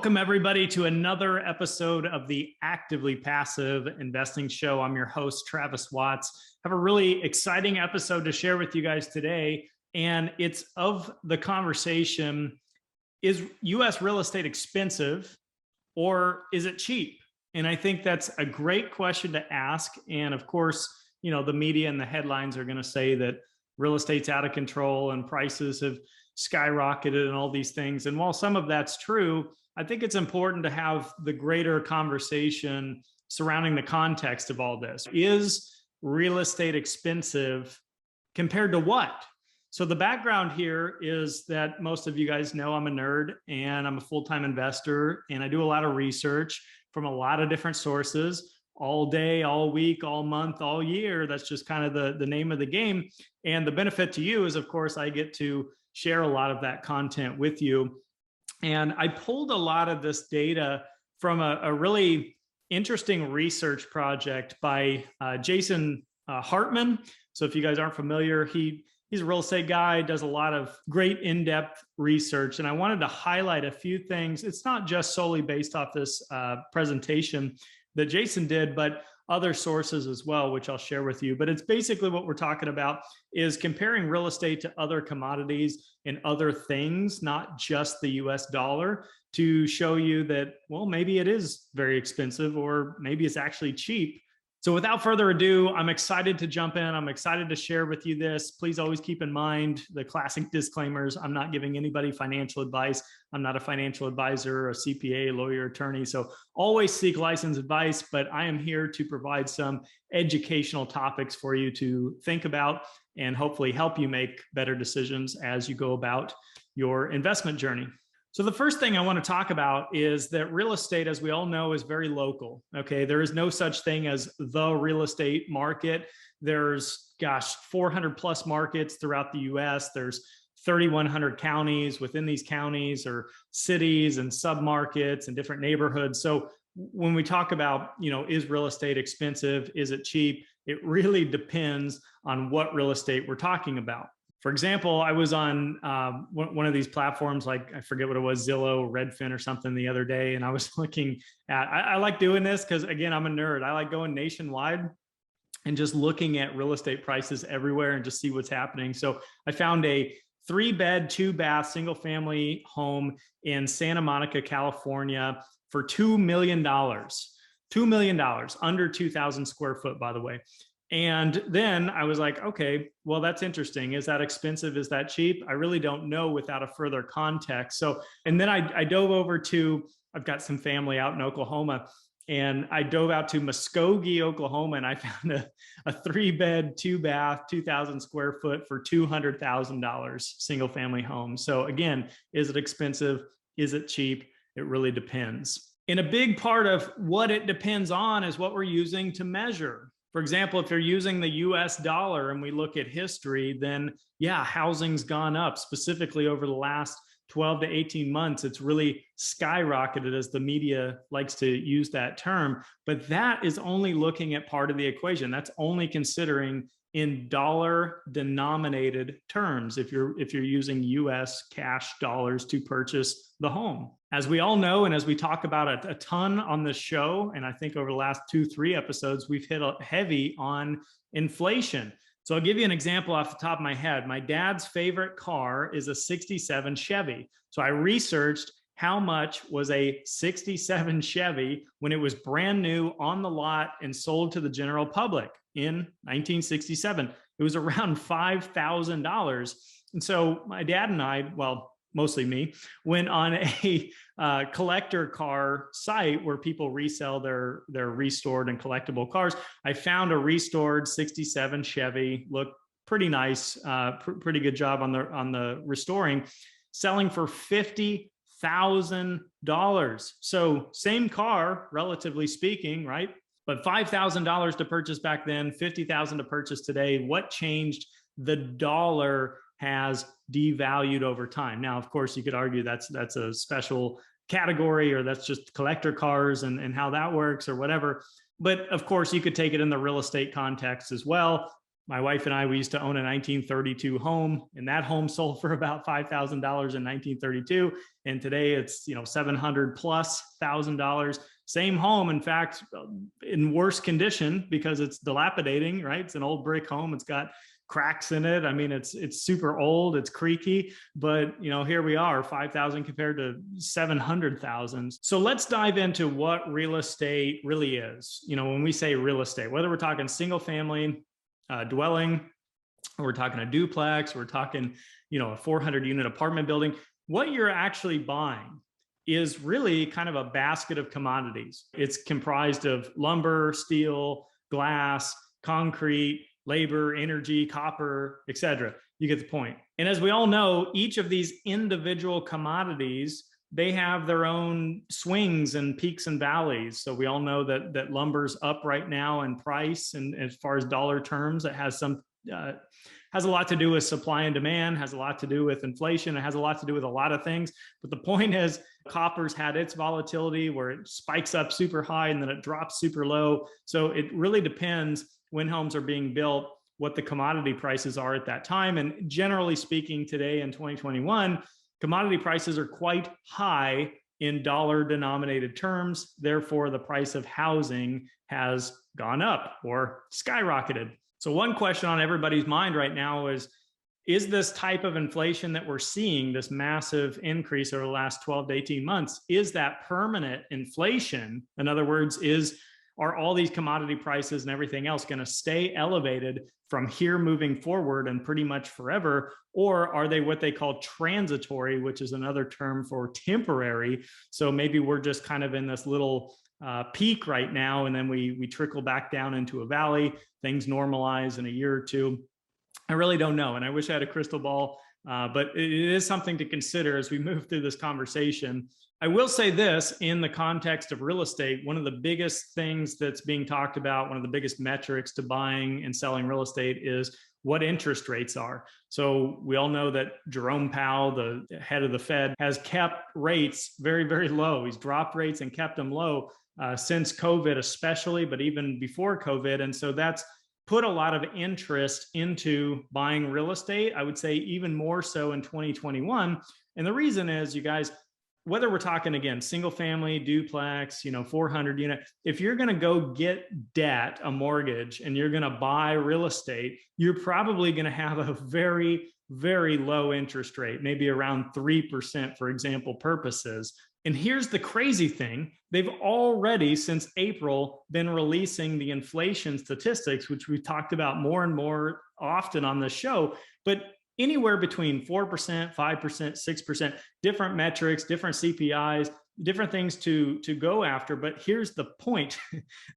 Welcome, everybody, to another episode of the Actively Passive Investing Show. I'm your host, Travis Watts. I have a really exciting episode to share with you guys today, and it's of the conversation, is U.S. real estate expensive or is it cheap? And I think that's a great question to ask. And of course, you know, the media and the headlines are going to say that real estate's out of control and prices have skyrocketed and all these things. And while some of that's true, I think it's important to have the greater conversation surrounding the context of all this. Is real estate expensive compared to what? So the background here is that most of you guys know I'm a nerd and I'm a full-time investor, and I do a lot of research from a lot of different sources all day, all week, all month, all year. That's just kind of the name of the game. And the benefit to you is, of course, I get to share a lot of that content with you. And I pulled a lot of this data from a really interesting research project by Jason Hartman. So if you guys aren't familiar, he's a real estate guy, does a lot of great in-depth research. And I wanted to highlight a few things. It's not just solely based off this presentation that Jason did, but other sources as well, which I'll share with you. But it's basically what we're talking about is comparing real estate to other commodities and other things, not just the US dollar, to show you that, well, maybe it is very expensive or maybe it's actually cheap. So without further ado, I'm excited to jump in. I'm excited to share with you this. Please always keep in mind the classic disclaimers. I'm not giving anybody financial advice. I'm not a financial advisor, a CPA, lawyer, attorney. So always seek licensed advice, but I am here to provide some educational topics for you to think about and hopefully help you make better decisions as you go about your investment journey. So the first thing I want to talk about is that real estate, as we all know, is very local. Okay, there is no such thing as the real estate market. There's, 400 plus markets throughout the US. There's 3,100 counties. Within these counties or cities and submarkets and different neighborhoods. So when we talk about, you know, is real estate expensive? Is it cheap? It really depends on what real estate we're talking about. For example, I was on one of these platforms, like I forget what it was, Zillow, Redfin or something the other day. And I was looking at, I like doing this because, again, I'm a nerd. I like going nationwide and just looking at real estate prices everywhere and just see what's happening. So I found a 3-bed, 2-bath, single family home in Santa Monica, California for $2 million. $2 million, under 2,000 square foot, by the way. And then I was like, okay, well, that's interesting. Is that expensive? Is that cheap? I really don't know without a further context. So, and then I dove over to, I've got some family out in Oklahoma, and I dove out to Muskogee, Oklahoma, and I found a 3-bed, 2-bath, 2,000 square foot for $200,000 single family home. So again, is it expensive? Is it cheap? It really depends. And a big part of what it depends on is what we're using to measure. For example, if you're using the US dollar and we look at history, then yeah, housing's gone up. Specifically over the last 12 to 18 months, it's really skyrocketed, as the media likes to use that term. But that is only looking at part of the equation. That's only considering in dollar denominated terms if you're using US cash dollars to purchase the home. As we all know, and as we talk about a ton on this show, and I think over the last 2-3 episodes, we've hit heavy on inflation. So I'll give you an example off the top of my head. My dad's favorite car is a 67 Chevy. So I researched how much was a 67 Chevy when it was brand new on the lot and sold to the general public in 1967. It was around $5,000. And so my dad and I, well, mostly me, went on a collector car site where people resell their restored and collectible cars. I found a restored 67 Chevy, looked pretty nice, pretty good job on the restoring, selling for $50,000. So same car, relatively speaking, right? But $5,000 to purchase back then, $50,000 to purchase today. What changed? The dollar has devalued over time. Now, of course, you could argue that's a special category, or that's just collector cars and how that works or whatever. But of course, you could take it in the real estate context as well. My wife and I, we used to own a 1932 home, and that home sold for about $5,000 in 1932. And today it's, $700,000+. Same home, in fact, in worse condition because it's dilapidating, right? It's an old brick home. It's got cracks in it. I mean, it's super old, it's creaky, but here we are, 5,000 compared to 700,000. So let's dive into what real estate really is. When we say real estate, whether we're talking single family dwelling, or we're talking a duplex, we're talking, a 400 unit apartment building, what you're actually buying is really kind of a basket of commodities. It's comprised of lumber, steel, glass, concrete, labor, energy, copper, etc. You get the point. And as we all know, each of these individual commodities, they have their own swings and peaks and valleys. So we all know that lumber's up right now in price, and as far as dollar terms, it has a lot to do with supply and demand, has a lot to do with inflation, it has a lot to do with a lot of things. But the point is, copper's had its volatility where it spikes up super high and then it drops super low. So it really depends when homes are being built, what the commodity prices are at that time. And generally speaking, today in 2021, commodity prices are quite high in dollar denominated terms. Therefore, the price of housing has gone up or skyrocketed. So one question on everybody's mind right now is this type of inflation that we're seeing, this massive increase over the last 12 to 18 months, is that permanent inflation? In other words, are all these commodity prices and everything else going to stay elevated from here moving forward and pretty much forever? Or are they what they call transitory, which is another term for temporary? So maybe we're just kind of in this little peak right now, and then we trickle back down into a valley, things normalize in a year or two. I really don't know. And I wish I had a crystal ball, but it is something to consider as we move through this conversation. I will say this, in the context of real estate, one of the biggest things that's being talked about, one of the biggest metrics to buying and selling real estate, is what interest rates are. So we all know that Jerome Powell, the head of the Fed, has kept rates very, very low. He's dropped rates and kept them low since COVID especially, but even before COVID. And so that's put a lot of interest into buying real estate. I would say even more so in 2021. And the reason is, you guys, whether we're talking, again, single family, duplex, 400 unit, if you're going to go get debt, a mortgage, and you're going to buy real estate, you're probably going to have a very, very low interest rate, maybe around 3% for example purposes. And here's the crazy thing. They've already, since April, been releasing the inflation statistics, which we've talked about more and more often on the show. But anywhere between 4%, 5%, 6%, different metrics, different CPIs, different things to go after. But here's the point.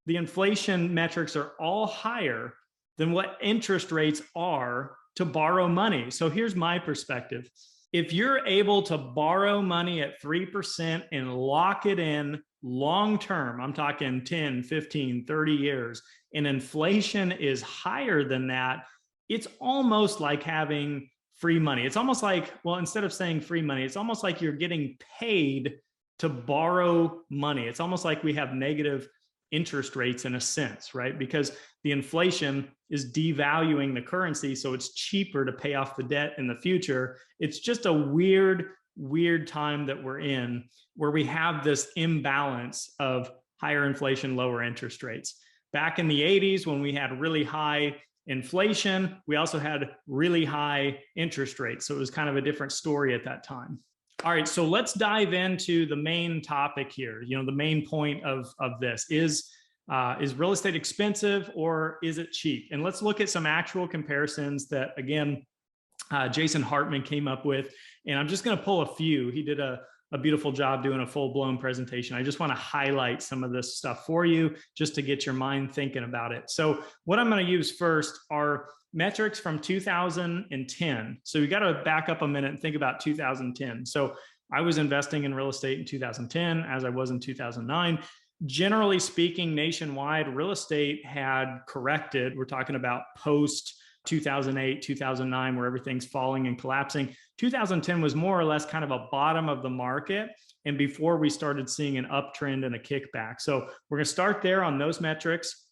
The inflation metrics are all higher than what interest rates are to borrow money. So here's my perspective. If you're able to borrow money at 3% and lock it in long term, I'm talking 10, 15, 30 years, and inflation is higher than that, it's almost like having free money. It's almost like, well, instead of saying free money, it's almost like you're getting paid to borrow money. It's almost like we have negative interest rates in a sense, right? Because the inflation is devaluing the currency, so it's cheaper to pay off the debt in the future. It's just a weird time that we're in, where we have this imbalance of higher inflation, lower interest rates. Back in the 80s, when we had really high inflation, we also had really high interest rates. So it was kind of a different story at that time. All right, so let's dive into the main topic here. The main point of this is real estate expensive or is it cheap? And let's look at some actual comparisons that, again, Jason Hartman came up with. And I'm just going to pull a few. He did a beautiful job doing a full-blown presentation. I just want to highlight some of this stuff for you just to get your mind thinking about it. So what I'm going to use first are metrics from 2010. So you got to back up a minute and think about 2010. So I was investing in real estate in 2010, as I was in 2009. Generally speaking, nationwide, real estate had corrected. We're talking about post 2008, 2009, where everything's falling and collapsing. 2010 was more or less kind of a bottom of the market, and before we started seeing an uptrend and a kickback. So we're going to start there on those metrics,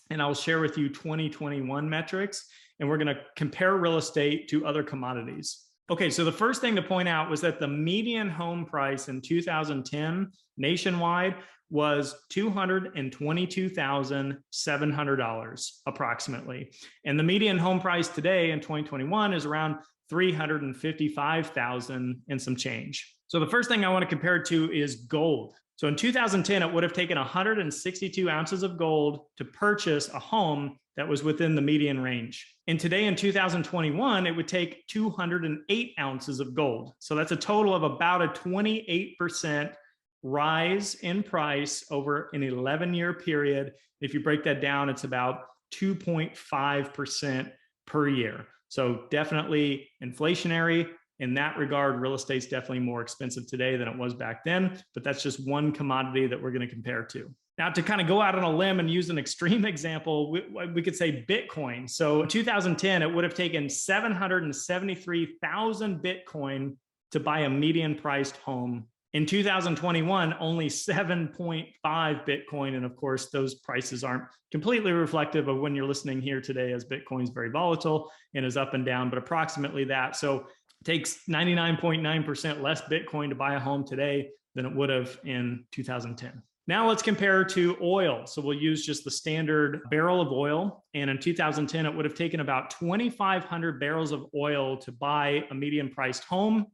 and I'll share with you 2021 metrics. and we're going to compare real estate to other commodities. Okay, so the first thing to point out was that the median home price in 2010 nationwide was $222,700 approximately. And the median home price today in 2021 is around $355,000 and some change. So the first thing I want to compare it to is gold. So in 2010, it would have taken 162 ounces of gold to purchase a home that was within the median range. And today in 2021, it would take 208 ounces of gold. So that's a total of about a 28% rise in price over an 11-year period. If you break that down, it's about 2.5% per year. So definitely inflationary. In that regard, real estate's definitely more expensive today than it was back then, but that's just one commodity that we're going to compare to. Now, to kind of go out on a limb and use an extreme example, we could say Bitcoin. So in 2010, it would have taken 773,000 Bitcoin to buy a median priced home. In 2021, only 7.5 Bitcoin. And of course, those prices aren't completely reflective of when you're listening here today, as Bitcoin's very volatile and is up and down, but approximately that. So it takes 99.9% less Bitcoin to buy a home today than it would have in 2010. Now let's compare to oil. So we'll use just the standard barrel of oil. And in 2010, it would have taken about 2,500 barrels of oil to buy a median priced home.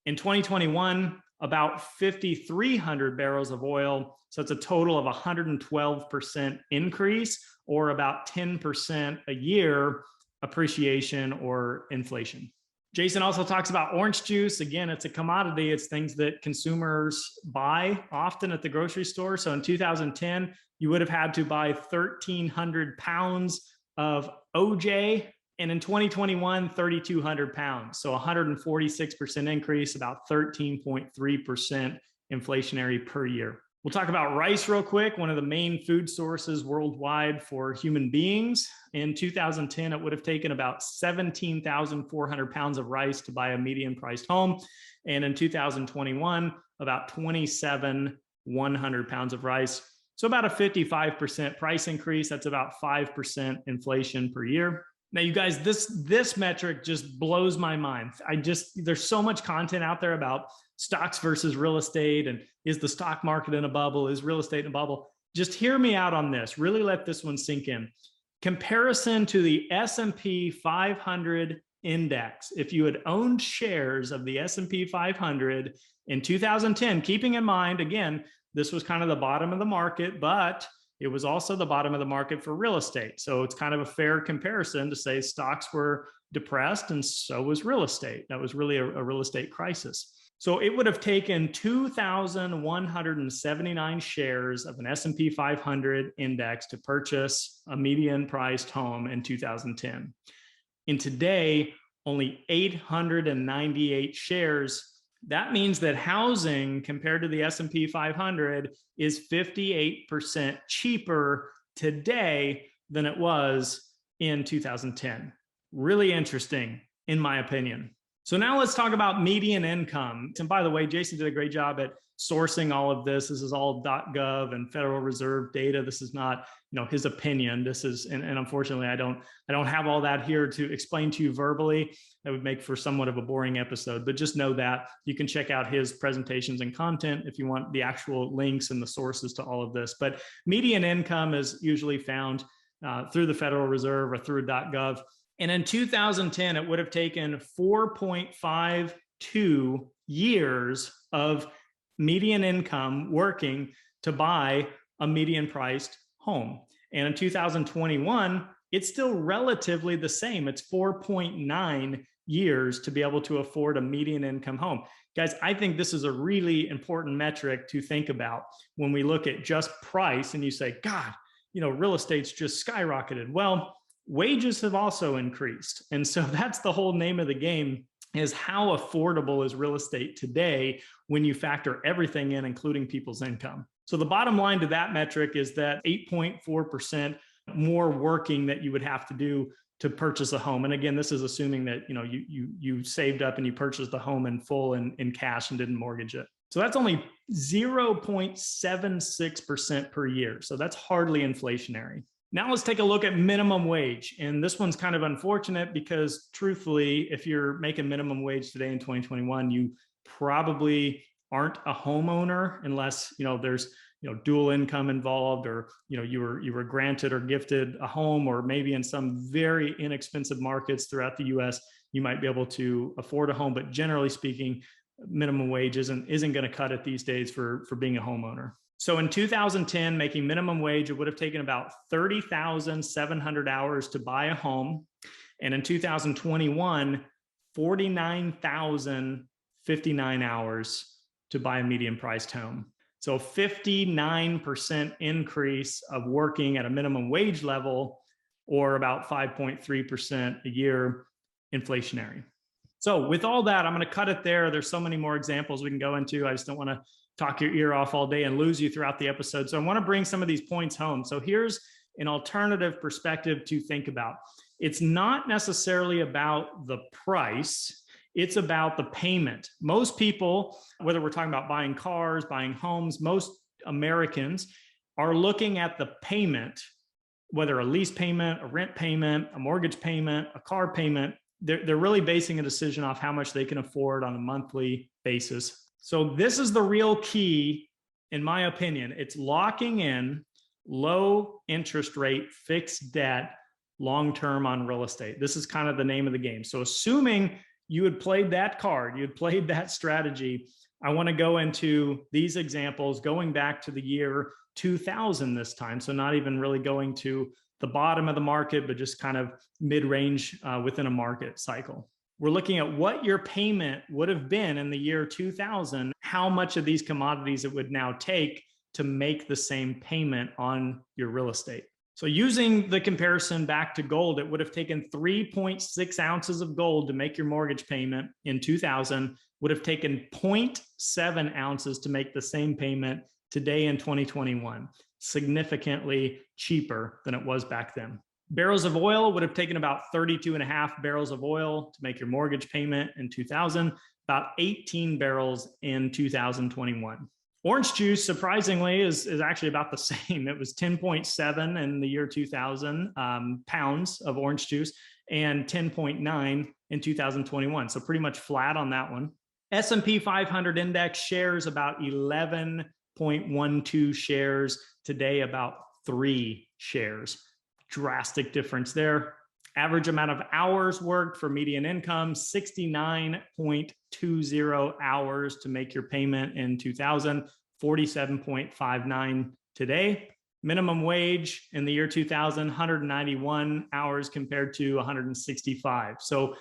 In 2021, about 5,300 barrels of oil. So it's a total of 112% increase, or about 10% a year appreciation or inflation. Jason also talks about orange juice. Again, it's a commodity. It's things that consumers buy often at the grocery store. So in 2010, you would have had to buy 1,300 pounds of OJ. And in 2021, 3,200 pounds. So 146% increase, about 13.3% inflationary per year. We'll talk about rice real quick, one of the main food sources worldwide for human beings. In 2010, it would have taken about 17,400 pounds of rice to buy a median priced home. And in 2021, about 27,100 pounds of rice. So about a 55% price increase. That's about 5% inflation per year. Now, you guys, this metric just blows my mind. There's so much content out there about stocks versus real estate, and is the stock market in a bubble? Is real estate in a bubble? Just hear me out on this. Really let this one sink in. Comparison to the S&P 500 index. If you had owned shares of the S&P 500 in 2010, keeping in mind, again, this was kind of the bottom of the market, but it was also the bottom of the market for real estate. So it's kind of a fair comparison to say stocks were depressed and so was real estate. That was really a real estate crisis. So it would have taken 2,179 shares of an S&P 500 index to purchase a median priced home in 2010. And today, only 898 shares. That means that housing compared to the S&P 500 is 58% cheaper today than it was in 2010. Really interesting, in my opinion. So now let's talk about median income. And by the way, Jason did a great job at sourcing all of this. This is all .gov and Federal Reserve data. This is not, his opinion. This is, and unfortunately, I don't have all that here to explain to you verbally. That would make for somewhat of a boring episode, but just know that you can check out his presentations and content if you want the actual links and the sources to all of this. But median income is usually found through the Federal Reserve or through .gov. And in 2010, it would have taken 4.52 years of median income working to buy a median priced home. And in 2021, it's still relatively the same. It's 4.9 years to be able to afford a median income home. Guys, I think this is a really important metric to think about when we look at just price and you say, God, real estate's just skyrocketed. Well, wages have also increased. And so that's the whole name of the game, is how affordable is real estate today when you factor everything in, including people's income. So the bottom line to that metric is that 8.4% more working that you would have to do to purchase a home. And again, this is assuming that you saved up and you purchased the home in full in cash and didn't mortgage it. So that's only 0.76% per year. So that's hardly inflationary. Now let's take a look at minimum wage. And this one's kind of unfortunate because truthfully, if you're making minimum wage today in 2021, you probably aren't a homeowner unless, there's, dual income involved, or, you were granted or gifted a home, or maybe in some very inexpensive markets throughout the US, you might be able to afford a home. But generally speaking, minimum wage isn't going to cut it these days for being a homeowner. So in 2010, making minimum wage, it would have taken about 30,700 hours to buy a home. And in 2021, 49,059 hours to buy a medium priced home. So 59% increase of working at a minimum wage level, or about 5.3% a year inflationary. So with all that, I'm going to cut it there. There's so many more examples we can go into. I just don't want to talk your ear off all day and lose you throughout the episode. So I want to bring some of these points home. So here's an alternative perspective to think about. It's not necessarily about the price. It's about the payment. Most people, whether we're talking about buying cars, buying homes, most Americans are looking at the payment, whether a lease payment, a rent payment, a mortgage payment, a car payment. They're really basing a decision off how much they can afford on a monthly basis. So this is the real key, in my opinion. It's locking in low interest rate, fixed debt, long-term on real estate. This is kind of the name of the game. So assuming you had played that card, you had played that strategy, I want to go into these examples going back to the year 2000 this time. So not even really going to the bottom of the market, but just kind of mid-range within a market cycle. We're looking at what your payment would have been in the year 2000, how much of these commodities it would now take to make the same payment on your real estate. So using the comparison back to gold, it would have taken 3.6 ounces of gold to make your mortgage payment in 2000, would have taken 0.7 ounces to make the same payment today in 2021. Significantly cheaper than it was back then. Barrels of oil would have taken about 32.5 barrels of oil to make your mortgage payment in 2000, about 18 barrels in 2021. Orange juice, surprisingly, is actually about the same. It was 10.7 in the year 2000 pounds of orange juice, and 10.9 in 2021. So pretty much flat on that one. S&P 500 index shares about 11.12 shares. Today, about 3 shares. Drastic difference there. Average amount of hours worked for median income, 69.20 hours to make your payment in 2000, 47.59 today. Minimum wage in the year 2000, 191 hours compared to 165. So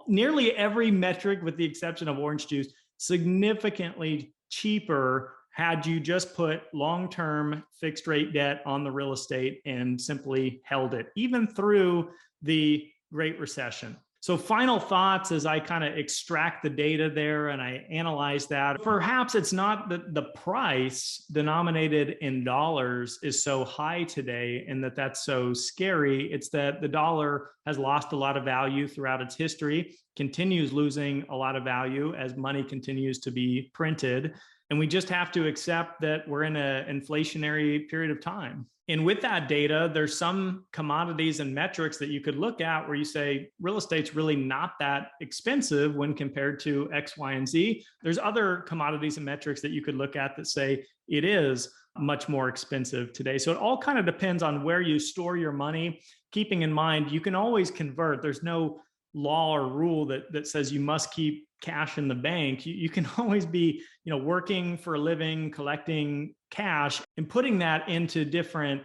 nearly every metric, with the exception of orange juice, significantly cheaper had you just put long-term fixed rate debt on the real estate and simply held it, even through the Great Recession. So final thoughts as I kind of extract the data there and I analyze that. Perhaps it's not that the price denominated in dollars is so high today and that's so scary. It's that the dollar has lost a lot of value throughout its history, continues losing a lot of value as money continues to be printed. And we just have to accept that we're in an inflationary period of time. And with that data, there's some commodities and metrics that you could look at where you say real estate's really not that expensive when compared to X, Y, and Z. There's other commodities and metrics that you could look at that say it is much more expensive today. So it all kind of depends on where you store your money, keeping in mind you can always convert. There's no law or rule that says you must keep cash in the bank. You can always be, working for a living, collecting cash and putting that into different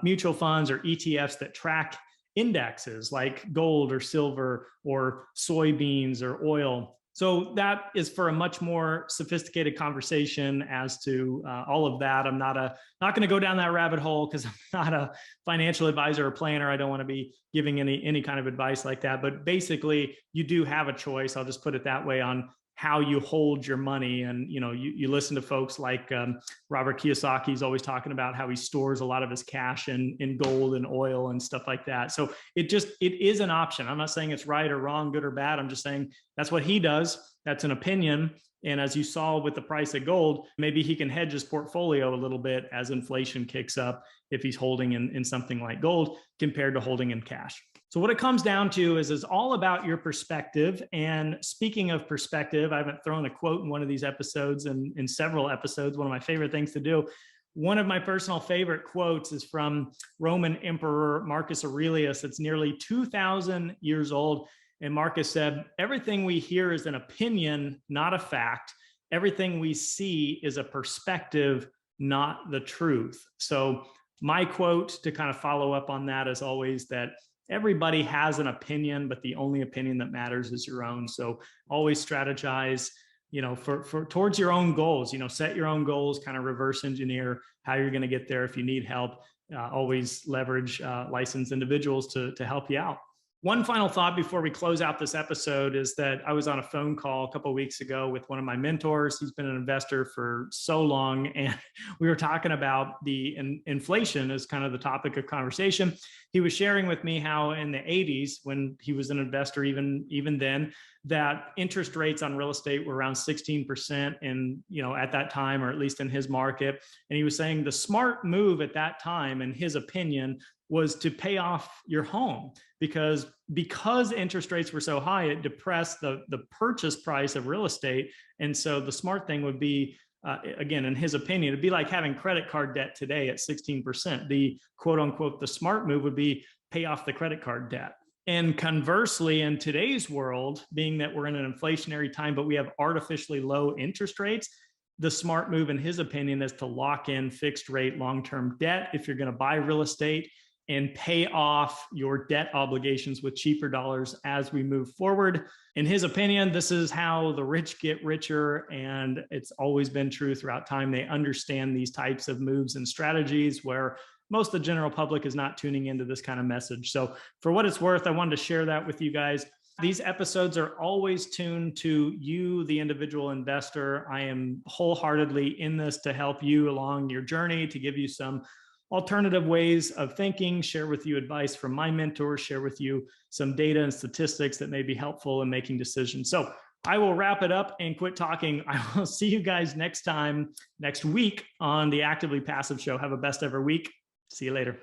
mutual funds or ETFs that track indexes like gold or silver or soybeans or oil. So that is for a much more sophisticated conversation as to all of that. I'm not going to go down that rabbit hole because I'm not a financial advisor or planner. I don't want to be giving any kind of advice like that. But basically, you do have a choice. I'll just put it that way on how you hold your money. And, you listen to folks like Robert Kiyosaki. He's always talking about how he stores a lot of his cash in gold and oil and stuff like that. So it is an option. I'm not saying it's right or wrong, good or bad. I'm just saying that's what he does. That's an opinion. And as you saw with the price of gold, maybe he can hedge his portfolio a little bit as inflation kicks up if he's holding in something like gold compared to holding in cash. So what it comes down to is all about your perspective. And speaking of perspective, I haven't thrown a quote in one of these episodes and in several episodes, one of my favorite things to do. One of my personal favorite quotes is from Roman Emperor Marcus Aurelius. It's nearly 2,000 years old. And Marcus said, "Everything we hear is an opinion, not a fact. Everything we see is a perspective, not the truth." So my quote to kind of follow up on that is always that everybody has an opinion, but the only opinion that matters is your own. So always strategize, for towards your own goals. Set your own goals, kind of reverse engineer how you're going to get there. If you need help, always leverage licensed individuals to help you out. One final thought before we close out this episode is that I was on a phone call a couple of weeks ago with one of my mentors. He's been an investor for so long, and we were talking about the inflation as kind of the topic of conversation. He was sharing with me how in the 80s, when he was an investor, even then, that interest rates on real estate were around 16% at that time, or at least in his market. And he was saying the smart move at that time, in his opinion, was to pay off your home because interest rates were so high, it depressed the purchase price of real estate. And so the smart thing would be, again, in his opinion, it'd be like having credit card debt today at 16%. The quote unquote, the smart move would be pay off the credit card debt. And conversely, in today's world, being that we're in an inflationary time, but we have artificially low interest rates, the smart move, in his opinion, is to lock in fixed rate long-term debt if you're going to buy real estate, and pay off your debt obligations with cheaper dollars as we move forward. In his opinion, this is how the rich get richer, and it's always been true throughout time. They understand these types of moves and strategies where most of the general public is not tuning into this kind of message. So for what it's worth, I wanted to share that with you guys. These episodes are always tuned to you, the individual investor. I am wholeheartedly in this to help you along your journey, to give you some alternative ways of thinking, share with you advice from my mentors, share with you some data and statistics that may be helpful in making decisions. So I will wrap it up and quit talking. I will see you guys next week on the Actively Passive Show. Have a best ever week. See you later.